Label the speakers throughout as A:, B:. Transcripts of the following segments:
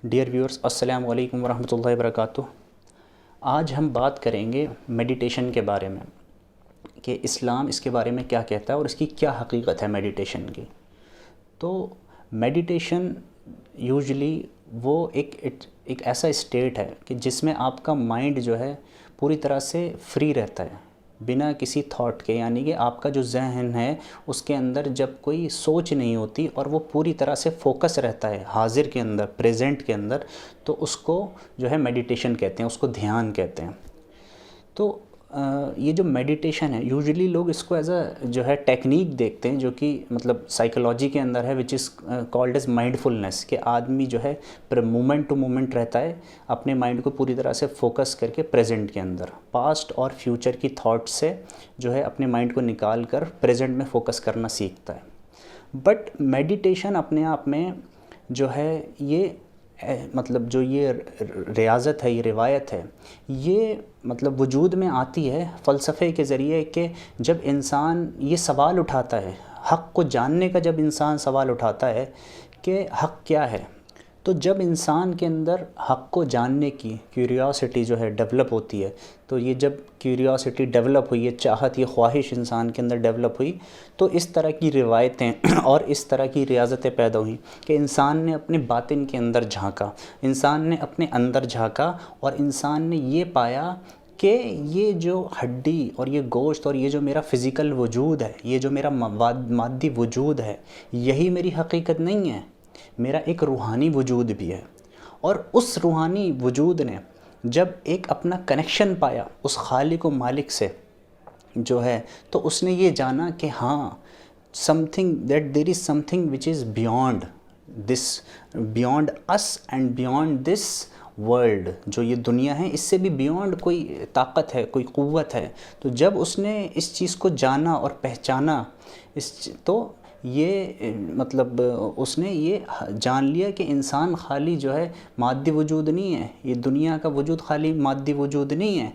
A: Dear viewers, السلام علیکم ورحمۃ اللہ وبرکاتہ۔ آج ہم بات کریں گے میڈیٹیشن کے بارے میں کہ اسلام اس کے بارے میں کیا کہتا ہے اور اس کی کیا حقیقت ہے میڈیٹیشن کی۔ تو میڈیٹیشن یوزلی وہ ایک ایسا اسٹیٹ ہے کہ جس میں آپ کا مائنڈ جو ہے پوری طرح سے فری رہتا ہے، بنا کسی تھاٹ کے، یعنی کہ آپ کا جو ذہن ہے اس کے اندر جب کوئی سوچ نہیں ہوتی اور وہ پوری طرح سے فوکس رہتا ہے حاضر کے اندر، پریزنٹ کے اندر، تو اس کو جو ہے میڈیٹیشن کہتے ہیں، اس کو دھیان کہتے ہیں۔ تو یہ جو میڈیٹیشن ہے یوزلی لوگ اس کو ایز اے جو ہے ٹیکنیک دیکھتے ہیں، جو کہ مطلب سائیکالوجی کے اندر ہے، وچ از کالڈ ایز مائنڈ فلنس، کہ آدمی جو ہے مومنٹ ٹو مومنٹ رہتا ہے، اپنے مائنڈ کو پوری طرح سے فوکس کر کے پریزنٹ کے اندر، پاسٹ اور فیوچر کی تھاٹ سے جو ہے اپنے مائنڈ کو نکال کر پریزنٹ میں فوکس کرنا سیکھتا ہے۔ بٹ میڈیٹیشن اپنے آپ میں جو ہے یہ مطلب جو یہ ریاضت ہے، یہ روایت ہے، یہ مطلب وجود میں آتی ہے فلسفے کے ذریعے، کہ جب انسان یہ سوال اٹھاتا ہے، حق کو جاننے کا جب انسان سوال اٹھاتا ہے کہ حق کیا ہے، تو جب انسان کے اندر حق کو جاننے کی کیوریوسٹی جو ہے ڈیولپ ہوتی ہے، تو یہ جب کیوریوسٹی ڈیولپ ہوئی، یہ چاہت، یہ خواہش انسان کے اندر ڈیولپ ہوئی، تو اس طرح کی روایتیں اور اس طرح کی ریاضتیں پیدا ہوئیں کہ انسان نے اپنے باطن کے اندر جھانکا، انسان نے اپنے اندر جھانکا اور انسان نے یہ پایا کہ یہ جو ہڈی اور یہ گوشت اور یہ جو میرا فزیکل وجود ہے، یہ جو میرا مادی وجود ہے، یہی میری حقیقت نہیں ہے، میرا ایک روحانی وجود بھی ہے۔ اور اس روحانی وجود نے جب ایک اپنا کنیکشن پایا اس خالق و مالک سے جو ہے، تو اس نے یہ جانا کہ ہاں there is something which is beyond this, beyond us and beyond this world، جو یہ دنیا ہے اس سے بھی بیونڈ کوئی طاقت ہے، کوئی قوت ہے۔ تو جب اس نے اس چیز کو جانا اور پہچانا، تو یہ مطلب اس نے یہ جان لیا کہ انسان خالی جو ہے مادی وجود نہیں ہے، یہ دنیا کا وجود خالی مادی وجود نہیں ہے،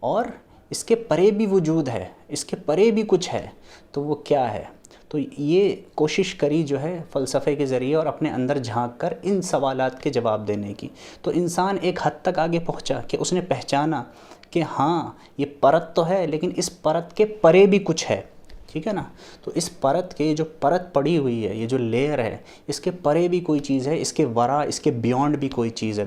A: اور اس کے پرے بھی وجود ہے، اس کے پرے بھی کچھ ہے۔ تو وہ کیا ہے؟ تو یہ کوشش کری جو ہے فلسفے کے ذریعے اور اپنے اندر جھانک کر ان سوالات کے جواب دینے کی۔ تو انسان ایک حد تک آگے پہنچا کہ اس نے پہچانا کہ ہاں یہ پرت تو ہے، لیکن اس پرت کے پرے بھی کچھ ہے، ٹھیک ہے نا؟ تو اس پرت کے جو پرت پڑی ہوئی ہے، یہ جو لیئر ہے، اس کے پرے بھی کوئی چیز ہے، اس کے ورا، اس کے بیونڈ بھی کوئی چیز ہے،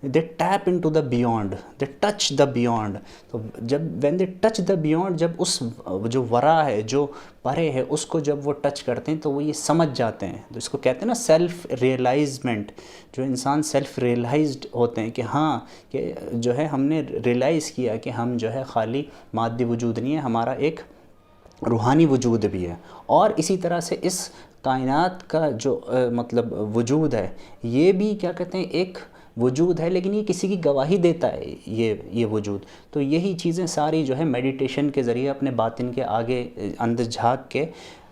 A: they tap into the beyond, they touch the beyond۔ تو جب when they touch the beyond، جب اس جو ورا ہے، جو پرے ہے، اس کو جب وہ ٹچ کرتے ہیں تو وہ یہ سمجھ جاتے ہیں۔ تو اس کو کہتے ہیں نا سیلف ریئلائزمنٹ، جو انسان سیلف ریئلائزڈ ہوتے ہیں کہ ہاں، کہ جو ہے ہم نے ریئلائز کیا کہ ہم جو ہے خالی مادی وجود نہیں ہے، ہمارا ایک روحانی وجود بھی ہے۔ اور اسی طرح سے اس کائنات کا جو مطلب وجود ہے، یہ بھی کیا کہتے ہیں ایک وجود ہے، لیکن یہ کسی کی گواہی دیتا ہے یہ وجود۔ تو یہی چیزیں ساری جو ہے میڈیٹیشن کے ذریعے اپنے باطن کے آگے اندر جھانک کے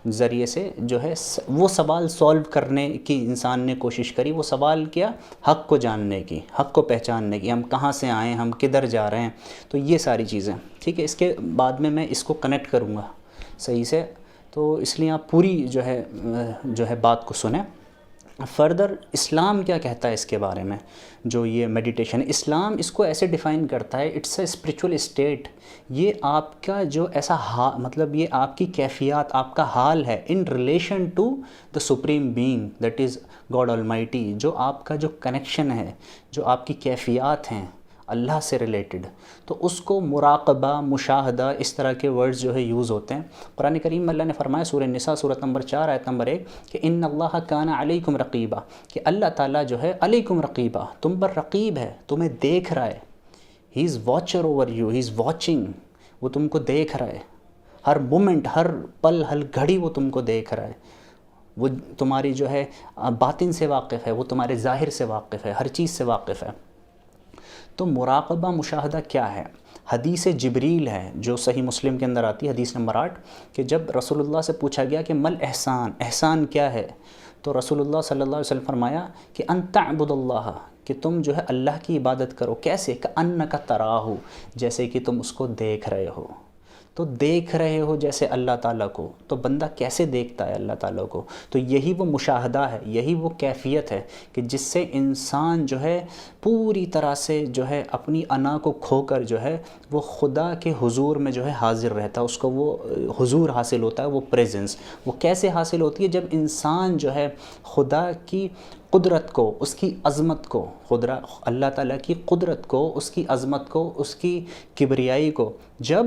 A: ذریعے سے جو ہے وہ سوال سولو کرنے کی انسان نے کوشش کری۔ وہ سوال کیا؟ حق کو جاننے کی، حق کو پہچاننے کی، ہم کہاں سے آئے ہیں، ہم کدھر جا رہے ہیں۔ تو یہ ساری چیزیں ٹھیک ہے، اس کے بعد میں اس کو کنیکٹ کروں گا صحیح سے، تو اس لیے آپ پوری جو ہے بات کو سنیں۔ فردر اسلام کیا کہتا ہے اس کے بارے میں، جو یہ میڈیٹیشن ہے، اسلام اس کو ایسے ڈیفائن کرتا ہے، اٹس اے اسپریچول اسٹیٹ۔ یہ آپ کا جو ایسا مطلب یہ آپ کی کیفیات، آپ کا حال ہے in relation to the supreme being that is God Almighty, جو آپ کا جو کنیکشن ہے، جو آپ کی کیفیات ہیں اللہ سے ریلیٹڈ، تو اس کو مراقبہ، مشاہدہ، اس طرح کے ورڈز جو ہے یوز ہوتے ہیں۔ قرآن کریم میں اللہ نے فرمایا سورہ نساء سورۃ نمبر 4 آیت نمبر 1 کہ ان اللہ کان علیکم رقیبا، کہ اللہ تعالیٰ جو ہے علیکم رقیبا، تم پر رقیب ہے، تمہیں دیکھ رہا ہے۔ He is watcher over you, he is watching, وہ تم کو دیکھ رہا ہے، ہر مومنٹ، ہر پل، ہر گھڑی وہ تم کو دیکھ رہا ہے۔ وہ تمہاری جو ہے باطن سے واقف ہے، وہ تمہارے ظاہر سے واقف ہے، ہر چیز سے واقف ہے۔ تو مراقبہ، مشاہدہ کیا ہے؟ حدیث جبریل ہے جو صحیح مسلم کے اندر آتی ہے، حدیث نمبر 8، کہ جب رسول اللہ سے پوچھا گیا کہ مل احسان، احسان کیا ہے، تو رسول اللہ صلی اللہ علیہ وسلم فرمایا کہ ان تعبد اللہ، کہ تم جو ہے اللہ کی عبادت کرو، کیسے؟ کأنک تراہ، جیسے کہ تم اس کو دیکھ رہے ہو۔ تو دیکھ رہے ہو جیسے اللہ تعالیٰ کو، تو بندہ کیسے دیکھتا ہے اللہ تعالیٰ کو؟ تو یہی وہ مشاہدہ ہے، یہی وہ کیفیت ہے کہ جس سے انسان جو ہے پوری طرح سے جو ہے اپنی انا کو کھو کر جو ہے وہ خدا کے حضور میں جو ہے حاضر رہتا ہے، اس کو وہ حضور حاصل ہوتا ہے، وہ پریزنس۔ وہ کیسے حاصل ہوتی ہے؟ جب انسان جو ہے خدا کی قدرت کو، اس کی عظمت کو، اللہ تعالیٰ کی قدرت کو، اس کی عظمت کو، اس کی کبریائی کو جب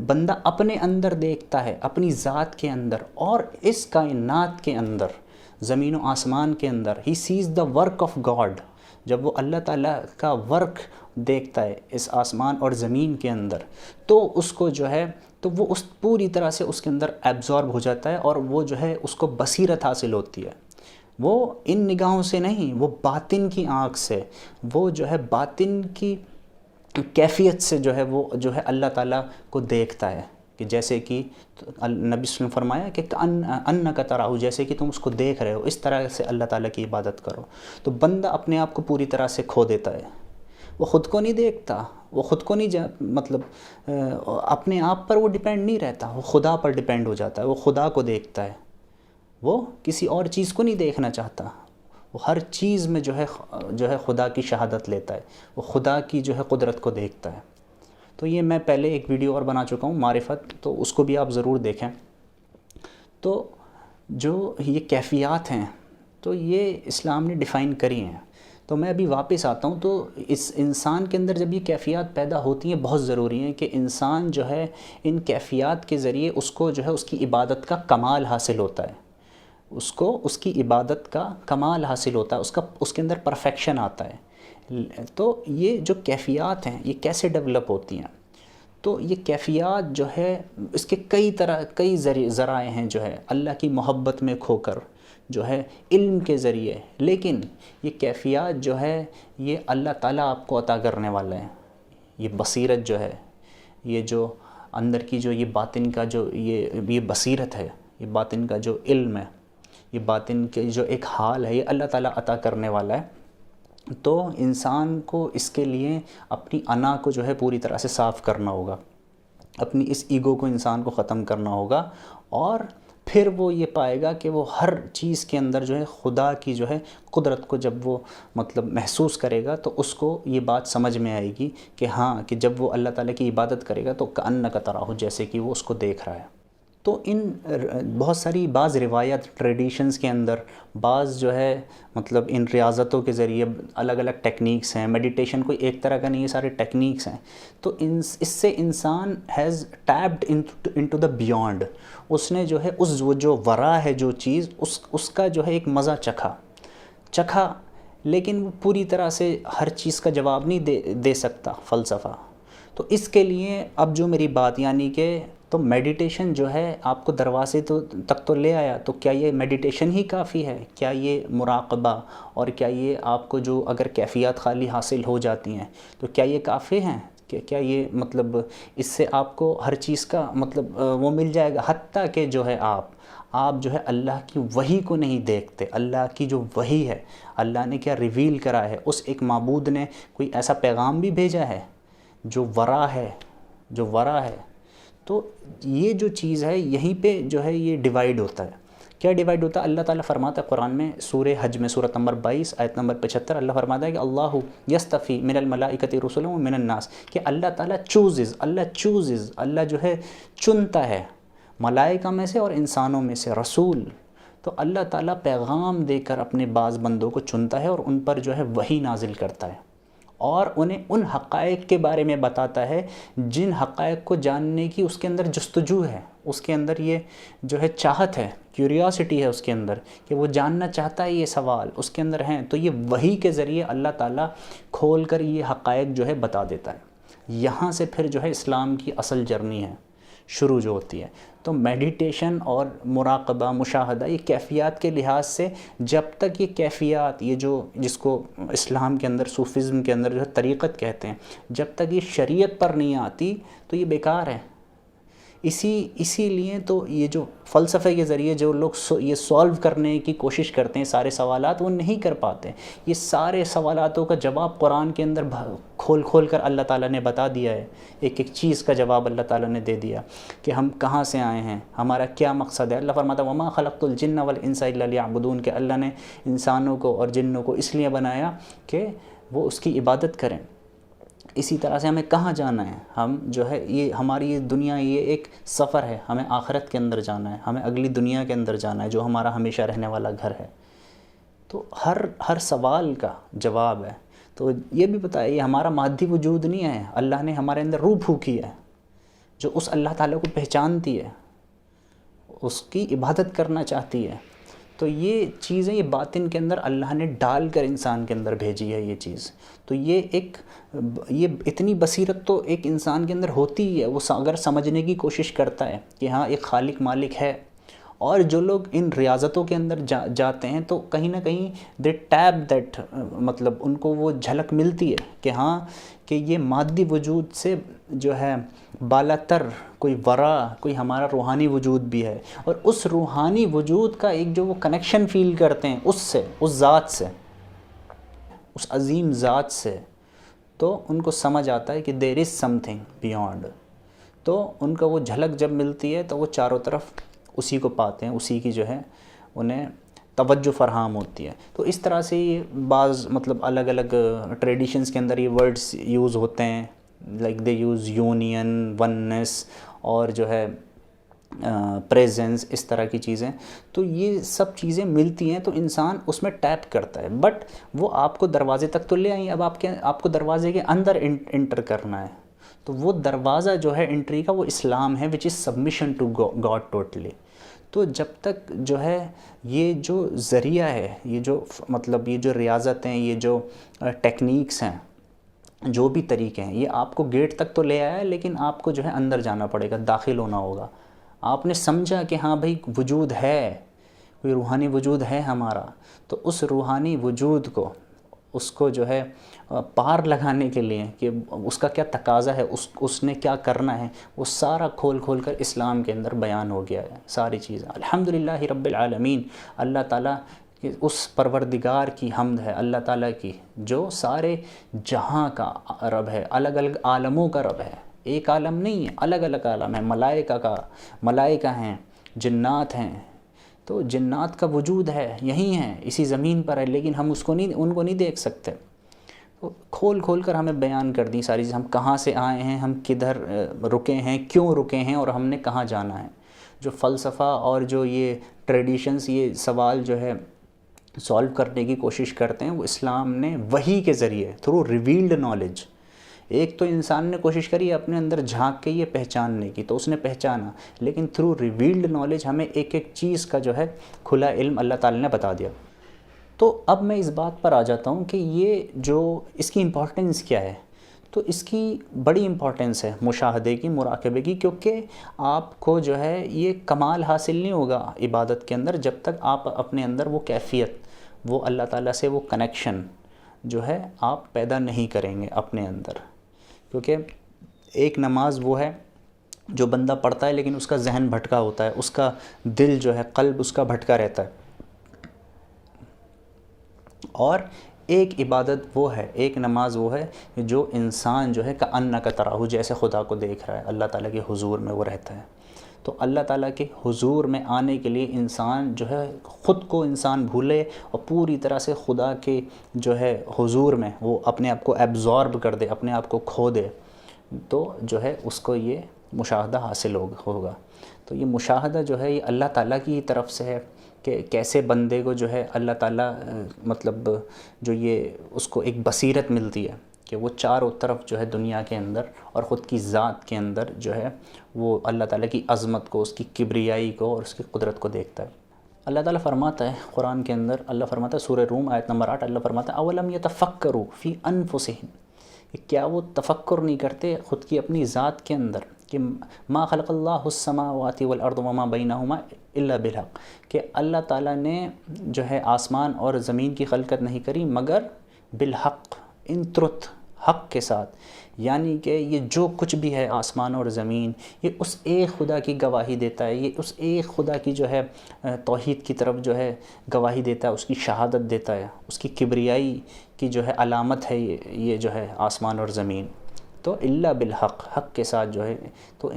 A: بندہ اپنے اندر دیکھتا ہے، اپنی ذات کے اندر اور اس کائنات کے اندر، زمین و آسمان کے اندر، he sees the work of God, جب وہ اللہ تعالیٰ کا ورک دیکھتا ہے اس آسمان اور زمین کے اندر، تو اس کو جو ہے تو وہ اس پوری طرح سے اس کے اندر ایبزارب ہو جاتا ہے، اور وہ جو ہے اس کو بصیرت حاصل ہوتی ہے۔ وہ ان نگاہوں سے نہیں، وہ باطن کی آنکھ سے، وہ جو ہے باطن کی کیفیت سے جو ہے وہ جو ہے اللہ تعالیٰ کو دیکھتا ہے، کہ جیسے کہ نبی صلی اللہ علیہ وسلم نے فرمایا کہ انک تراہ، جیسے کہ تم اس کو دیکھ رہے ہو، اس طرح سے اللہ تعالیٰ کی عبادت کرو۔ تو بندہ اپنے آپ کو پوری طرح سے کھو دیتا ہے، وہ خود کو نہیں دیکھتا، وہ خود کو نہیں اپنے آپ پر وہ ڈیپینڈ نہیں رہتا، وہ خدا پر ڈیپینڈ ہو جاتا ہے، وہ خدا کو دیکھتا ہے، وہ کسی اور چیز کو نہیں دیکھنا چاہتا، وہ ہر چیز میں جو ہے خدا کی شہادت لیتا ہے، وہ خدا کی جو ہے قدرت کو دیکھتا ہے۔ تو یہ میں پہلے ایک ویڈیو اور بنا چکا ہوں معرفت، تو اس کو بھی آپ ضرور دیکھیں۔ تو جو یہ کیفیات ہیں تو یہ اسلام نے ڈیفائن کری ہیں۔ تو میں ابھی واپس آتا ہوں، تو اس انسان کے اندر جب یہ کیفیات پیدا ہوتی ہیں، بہت ضروری ہیں کہ انسان جو ہے ان کیفیات کے ذریعے اس کو جو ہے اس کی عبادت کا کمال حاصل ہوتا ہے، اس کو اس کی عبادت کا کمال حاصل ہوتا ہے، اس کے اندر پرفیکشن آتا ہے۔ تو یہ جو کیفیات ہیں یہ کیسے ڈیولپ ہوتی ہیں؟ تو یہ کیفیات جو ہے اس کے کئی ذرائع ہیں، جو ہے اللہ کی محبت میں کھو کر، جو ہے علم کے ذریعے، لیکن یہ کیفیات جو ہے یہ اللہ تعالیٰ آپ کو عطا کرنے والا ہے۔ یہ بصیرت جو ہے، یہ جو اندر کی جو یہ باطن کا جو یہ بصیرت ہے، یہ باطن کا جو علم ہے، یہ باطن کے جو ایک حال ہے، یہ اللہ تعالیٰ عطا کرنے والا ہے۔ تو انسان کو اس کے لیے اپنی انا کو جو ہے پوری طرح سے صاف کرنا ہوگا، اپنی اس ایگو کو انسان کو ختم کرنا ہوگا، اور پھر وہ یہ پائے گا کہ وہ ہر چیز کے اندر جو ہے خدا کی جو ہے قدرت کو جب وہ محسوس کرے گا، تو اس کو یہ بات سمجھ میں آئے گی کہ ہاں، کہ جب وہ اللہ تعالیٰ کی عبادت کرے گا تو کأنک تراہ، جیسے کہ وہ اس کو دیکھ رہا ہے۔ تو ان بہت ساری بعض روایت ٹریڈیشنز کے اندر، بعض جو ہے ان ریاضتوں کے ذریعے الگ الگ ٹیکنیکس ہیں، میڈیٹیشن کوئی ایک طرح کا نہیں ہے، سارے ٹیکنیکس ہیں۔ تو اس سے انسان has tapped into the beyond, اس نے جو ہے جو ورا ہے جو چیز، اس کا جو ہے ایک مزہ چکھا، لیکن وہ پوری طرح سے ہر چیز کا جواب نہیں دے سکتا فلسفہ۔ تو اس کے لیے اب جو میری بات، یعنی کہ تو میڈیٹیشن جو ہے آپ کو دروازے تک تو لے آیا، تو کیا یہ میڈیٹیشن ہی کافی ہے؟ کیا یہ مراقبہ اور کیا یہ آپ کو جو اگر کیفیات خالی حاصل ہو جاتی ہیں تو کیا یہ کافی ہیں؟ کہ کیا یہ اس سے آپ کو ہر چیز کا وہ مل جائے گا؟ حتیٰ کہ جو ہے آپ جو ہے اللہ کی وحی کو نہیں دیکھتے، اللہ کی جو وحی ہے، اللہ نے کیا ریویل کرا ہے، اس ایک معبود نے کوئی ایسا پیغام بھی بھیجا ہے جو ورا ہے۔ تو یہ جو چیز ہے، یہیں پہ جو ہے یہ ڈیوائیڈ ہوتا ہے۔ کیا ڈیوائیڈ ہوتا ہے؟ اللہ تعالیٰ فرماتا ہے قرآن میں، سورہ حج میں، سورۃ نمبر 22 آیت نمبر 75، اللہ فرماتا ہے کہ اللہ یستفی من الملائکۃ رسلا ومن الناس، کہ اللہ تعالیٰ چوزز، اللہ جو ہے چنتا ہے ملائکہ میں سے اور انسانوں میں سے رسول۔ تو اللہ تعالیٰ پیغام دے کر اپنے بعض بندوں کو چنتا ہے اور ان پر جو ہے وحی نازل کرتا ہے، اور انہیں ان حقائق کے بارے میں بتاتا ہے جن حقائق کو جاننے کی اس کے اندر جستجو ہے، اس کے اندر یہ جو ہے چاہت ہے، کیوریاسٹی ہے اس کے اندر، کہ وہ جاننا چاہتا ہے، یہ سوال اس کے اندر ہیں۔ تو یہ وحی کے ذریعے اللہ تعالیٰ کھول کر یہ حقائق جو ہے بتا دیتا ہے۔ یہاں سے پھر جو ہے اسلام کی اصل جرنی ہے شروع جو ہوتی ہے۔ تو میڈیٹیشن اور مراقبہ، مشاہدہ، یہ کیفیات کے لحاظ سے جب تک یہ کیفیات، یہ جو جس کو اسلام کے اندر، صوفیزم کے اندر جو ہے طریقت کہتے ہیں، جب تک یہ شریعت پر نہیں آتی تو یہ بیکار ہے۔ اسی لیے تو یہ جو فلسفے کے ذریعے جو لوگ یہ سولو کرنے کی کوشش کرتے ہیں سارے سوالات، وہ نہیں کر پاتے۔ یہ سارے سوالاتوں کا جواب قرآن کے اندر کھول کر اللہ تعالیٰ نے بتا دیا ہے، ایک ایک چیز کا جواب اللہ تعالیٰ نے دے دیا کہ ہم کہاں سے آئے ہیں، ہمارا کیا مقصد ہے۔ اللہ فرماتا ہے وما خلقت الجن والانس الا لیعبدون، کہ اللہ نے انسانوں کو اور جنوں کو اس لیے بنایا کہ وہ اس کی عبادت کریں۔ اسی طرح سے ہمیں کہاں جانا ہے، ہم جو ہے یہ ہماری یہ دنیا یہ ایک سفر ہے، ہمیں آخرت کے اندر جانا ہے، ہمیں اگلی دنیا کے اندر جانا ہے جو ہمارا ہمیشہ رہنے والا گھر ہے۔ تو ہر سوال کا جواب ہے۔ تو یہ بھی بتایا یہ ہمارا مادی وجود نہیں ہے، اللہ نے ہمارے اندر روح پھونکی ہے جو اس اللہ تعالیٰ کو پہچانتی ہے، اس کی عبادت کرنا چاہتی ہے۔ تو یہ چیزیں یہ باطن کے اندر اللہ نے ڈال کر انسان کے اندر بھیجی ہے یہ چیز۔ تو یہ اتنی بصیرت تو ایک انسان کے اندر ہوتی ہی ہے، وہ اگر سمجھنے کی کوشش کرتا ہے کہ ہاں ایک خالق مالک ہے۔ اور جو لوگ ان ریاضتوں کے اندر جاتے ہیں تو کہیں نہ کہیں دے ٹیپ دیٹ، مطلب ان کو وہ جھلک ملتی ہے کہ ہاں کہ یہ مادی وجود سے جو ہے بالا تر کوئی ورا، کوئی ہمارا روحانی وجود بھی ہے، اور اس روحانی وجود کا ایک جو وہ کنیکشن فیل کرتے ہیں اس ذات سے، اس عظیم ذات سے، تو ان کو سمجھ آتا ہے کہ دیر از سم تھنگ بیونڈ۔ تو ان کا وہ جھلک جب ملتی ہے تو وہ چاروں طرف اسی کو پاتے ہیں، اسی کی جو ہے انہیں توجہ فراہم ہوتی ہے۔ تو اس طرح سے یہ بعض مطلب الگ الگ ٹریڈیشنز کے اندر یہ ورڈز یوز ہوتے ہیں، like they use union, oneness, اور جو ہے پریزنس، اس طرح کی چیزیں۔ تو یہ سب چیزیں ملتی ہیں تو انسان اس میں ٹیپ کرتا ہے، بٹ وہ آپ کو دروازے تک تو لے آئیں، اب آپ کو دروازے کے اندر انٹر کرنا ہے۔ تو وہ دروازہ جو ہے انٹری کا وہ اسلام ہے، وچ از سبمیشن ٹو گاڈ ٹوٹلی۔ تو جب تک جو ہے یہ جو ذریعہ ہے، یہ جو مطلب یہ جو ریاضت ہیں، یہ جو ٹیکنیکس ہیں، جو بھی طریقے ہیں، یہ آپ کو گیٹ تک تو لے آیا ہے، لیکن آپ کو جو ہے اندر جانا پڑے گا، داخل ہونا ہوگا۔ آپ نے سمجھا کہ ہاں بھائی وجود ہے، کوئی روحانی وجود ہے ہمارا، تو اس روحانی وجود کو، اس کو جو ہے پار لگانے کے لیے کہ اس کا کیا تقاضا ہے، اس نے کیا کرنا ہے، وہ سارا کھول کر اسلام کے اندر بیان ہو گیا ہے ساری چیزیں۔ الحمدللہ رب العالمین، اللہ تعالیٰ کہ اس پروردگار کی حمد ہے، اللہ تعالیٰ کی جو سارے جہاں کا رب ہے، الگ الگ عالموں کا رب ہے، ایک عالم نہیں ہے، الگ الگ عالم ہے، ملائکہ ہیں، جنات ہیں۔ تو جنات کا وجود ہے، یہی ہیں، اسی زمین پر ہے، لیکن ہم ان کو نہیں دیکھ سکتے۔ تو کھول کر ہمیں بیان کر دی ساری چیزیں، ہم کہاں سے آئے ہیں، ہم کدھر رکے ہیں، کیوں رکے ہیں، اور ہم نے کہاں جانا ہے۔ جو فلسفہ اور جو یہ ٹریڈیشنز یہ سوال جو ہے سولو کرنے کی کوشش کرتے ہیں، وہ اسلام نے وحی کے ذریعے تھرو ریویلڈ نالج، ایک تو انسان نے کوشش کری اپنے اندر جھانک کے یہ پہچاننے کی، تو اس نے پہچانا، لیکن تھرو ریویلڈ نالج ہمیں ایک ایک چیز کا جو ہے کھلا علم اللہ تعالی نے بتا دیا۔ تو اب میں اس بات پر آ جاتا ہوں کہ یہ جو اس کی امپورٹنس کیا ہے۔ تو اس کی بڑی امپورٹنس ہے مشاہدے کی، مراقبے کی، کیونکہ آپ کو جو ہے یہ کمال حاصل نہیں ہوگا عبادت کے اندر جب تک آپ اپنے اندر وہ کیفیت، وہ اللہ تعالیٰ سے وہ کنیکشن جو ہے آپ پیدا نہیں کریں گے اپنے اندر۔ کیونکہ ایک نماز وہ ہے جو بندہ پڑھتا ہے لیکن اس کا ذہن بھٹکا ہوتا ہے، اس کا دل جو ہے، قلب اس کا بھٹکا رہتا ہے، اور ایک عبادت وہ ہے، ایک نماز وہ ہے جو انسان جو ہے کأنک تراہ، جیسے خدا کو دیکھ رہا ہے، اللہ تعالیٰ کے حضور میں وہ رہتا ہے۔ تو اللہ تعالیٰ کے حضور میں آنے کے لیے انسان جو ہے خود کو انسان بھولے اور پوری طرح سے خدا کے جو ہے حضور میں وہ اپنے آپ کو ایبزارب کر دے، اپنے آپ کو کھو دے، تو جو ہے اس کو یہ مشاہدہ حاصل ہوگا۔ تو یہ مشاہدہ جو ہے یہ اللہ تعالیٰ کی طرف سے ہے کہ کیسے بندے کو جو ہے اللہ تعالیٰ مطلب جو یہ اس کو ایک بصیرت ملتی ہے کہ وہ چاروں طرف جو ہے دنیا کے اندر اور خود کی ذات کے اندر جو ہے وہ اللہ تعالیٰ کی عظمت کو، اس کی کبریائی کو اور اس کی قدرت کو دیکھتا ہے۔ اللہ تعالیٰ فرماتا ہے قرآن کے اندر، اللہ فرماتا ہے سورہ روم آیت نمبر 8، اللہ فرماتا ہے اولم یتفکروا فی انفسہم، کہ کیا وہ تفکر نہیں کرتے خود کی اپنی ذات کے اندر، کہ ما خلق اللہ السماوات والارض وما بینہما الا بالحق، کہ اللہ تعالیٰ نے جو ہے آسمان اور زمین کی خلقت نہیں کری مگر بالحق، ان ٹروتھ، حق کے ساتھ، یعنی کہ یہ جو کچھ بھی ہے آسمان اور زمین، یہ اس ایک خدا کی گواہی دیتا ہے، یہ اس ایک خدا کی جو ہے توحید کی طرف جو ہے گواہی دیتا ہے، اس کی شہادت دیتا ہے، اس کی کبریائی کی جو ہے علامت ہے یہ جو ہے آسمان اور زمین۔ تو الا بالحق، حق کے ساتھ جو ہے، تو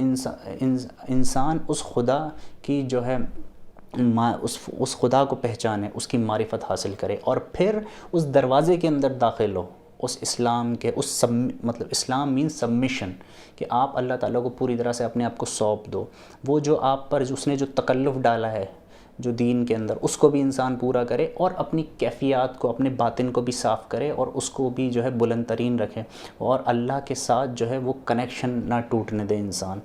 A: انسان اس خدا کی جو ہے اس خدا کو پہچانے، اس کی معرفت حاصل کرے، اور پھر اس دروازے کے اندر داخل ہو، اس اسلام کے، مطلب اسلام مین سبمیشن، کہ آپ اللہ تعالیٰ کو پوری طرح سے اپنے آپ کو سونپ دو۔ وہ جو آپ پر اس نے جو تکلف ڈالا ہے جو دین کے اندر، اس کو بھی انسان پورا کرے، اور اپنی کیفیات کو، اپنے باطن کو بھی صاف کرے، اور اس کو بھی جو ہے بلند ترین رکھے، اور اللہ کے ساتھ جو ہے وہ کنیکشن نہ ٹوٹنے دے انسان،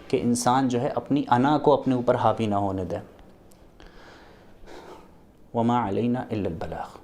A: کہ انسان جو ہے اپنی انا کو اپنے اوپر حاوی نہ ہونے دے۔ وما علینا الا البلاغ۔